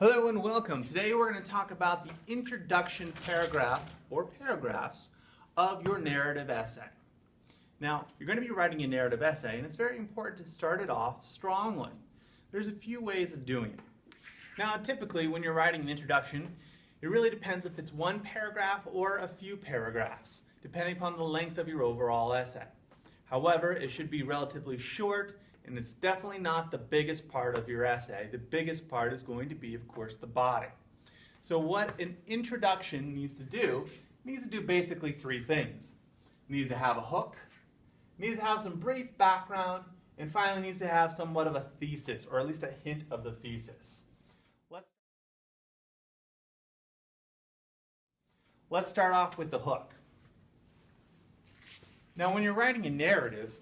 Hello and welcome. Today we're going to talk about the introduction paragraph or paragraphs of your narrative essay. Now, you're going to be writing a narrative essay, and it's very important to start it off strongly. There's a few ways of doing it. Now, typically when you're writing an introduction, it really depends if it's one paragraph or a few paragraphs, depending upon the length of your overall essay. However, it should be relatively short, and it's definitely not the biggest part of your essay. The biggest part is going to be, of course, the body. So what an introduction needs to do basically three things. It needs to have a hook, it needs to have some brief background, and finally needs to have somewhat of a thesis, or at least a hint of the thesis. Let's start off with the hook. Now, when you're writing a narrative,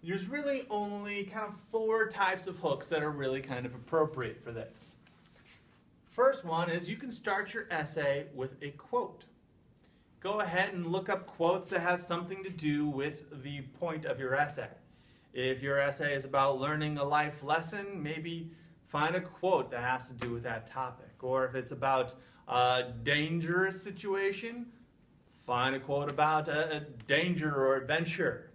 there's really only kind of four types of hooks that are really kind of appropriate for this. First one is you can start your essay with a quote. Go ahead and look up quotes that have something to do with the point of your essay. If your essay is about learning a life lesson, maybe find a quote that has to do with that topic. Or if it's about a dangerous situation, find a quote about a danger or adventure.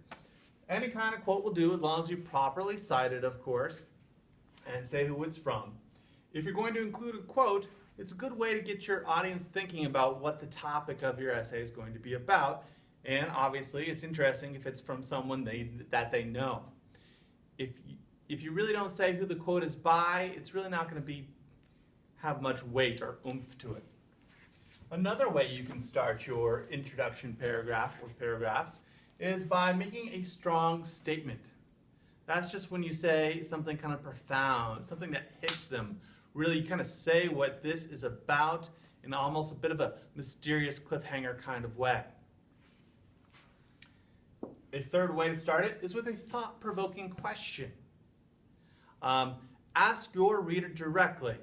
Any kind of quote will do as long as you properly cite it, of course, and say who it's from. If you're going to include a quote, it's a good way to get your audience thinking about what the topic of your essay is going to be about, and obviously it's interesting if it's from someone that they know. If you really don't say who the quote is by, it's really not going to have much weight or oomph to it. Another way you can start your introduction paragraph or paragraphs is by making a strong statement. That's just when you say something kind of profound, something that hits them. Really kind of say what this is about in almost a bit of a mysterious cliffhanger kind of way. A third way to start it is with a thought-provoking question. Ask your reader directly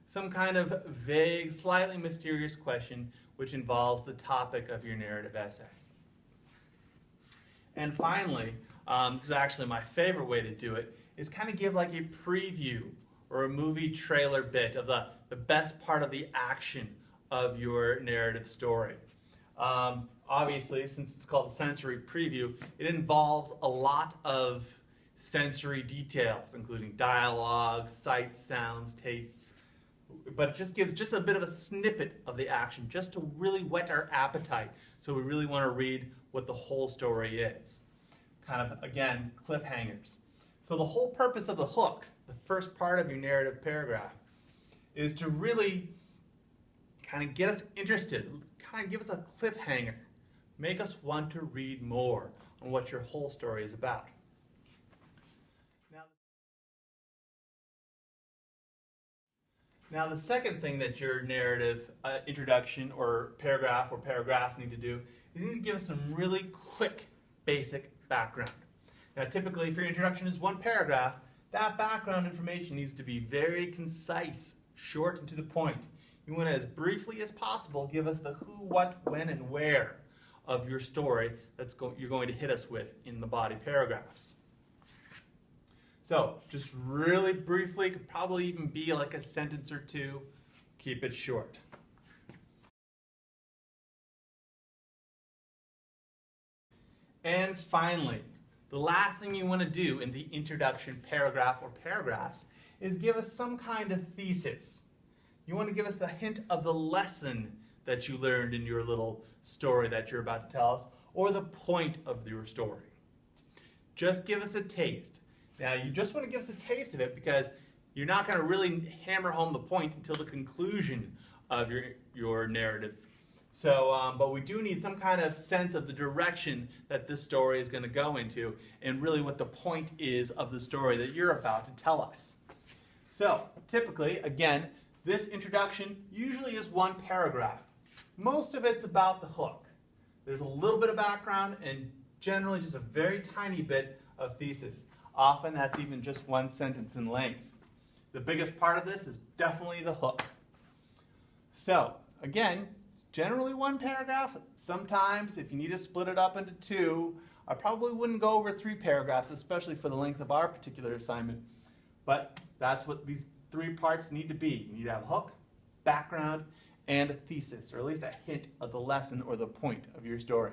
some kind of vague, slightly mysterious question which involves the topic of your narrative essay. And finally, this is actually my favorite way to do it, is kind of give like a preview or a movie trailer bit of the best part of the action of your narrative story. Obviously, since it's called a sensory preview, it involves a lot of sensory details, including dialogue, sights, sounds, tastes, but it just gives just a bit of a snippet of the action, just to really whet our appetite. So we really want to read what the whole story is. Kind of, again, cliffhangers. So the whole purpose of the hook, the first part of your narrative paragraph, is to really kind of get us interested, kind of give us a cliffhanger, make us want to read more on what your whole story is about. Now the second thing that your narrative introduction or paragraphs need to do is you need to give us some really quick, basic background. Now typically if your introduction is one paragraph, that background information needs to be very concise, short and to the point. You want to, as briefly as possible, give us the who, what, when, and where of your story you're going to hit us with in the body paragraphs. So, just really briefly, could probably even be like a sentence or two. Keep it short. And finally, the last thing you want to do in the introduction paragraph or paragraphs is give us some kind of thesis. You want to give us the hint of the lesson that you learned in your little story that you're about to tell us, or the point of your story. Just give us a taste. Now, you just want to give us a taste of it because you're not going to really hammer home the point until the conclusion of your narrative. So, but we do need some kind of sense of the direction that this story is going to go into and really what the point is of the story that you're about to tell us. So, typically, again, this introduction usually is one paragraph. Most of it's about the hook. There's a little bit of background and generally just a very tiny bit of thesis. Often that's even just one sentence in length. The biggest part of this is definitely the hook. So, again, it's generally one paragraph. Sometimes, if you need to split it up into two, I probably wouldn't go over 3 paragraphs, especially for the length of our particular assignment. But that's what three parts need to be. You need to have a hook, background, and a thesis, or at least a hint of the lesson or the point of your story.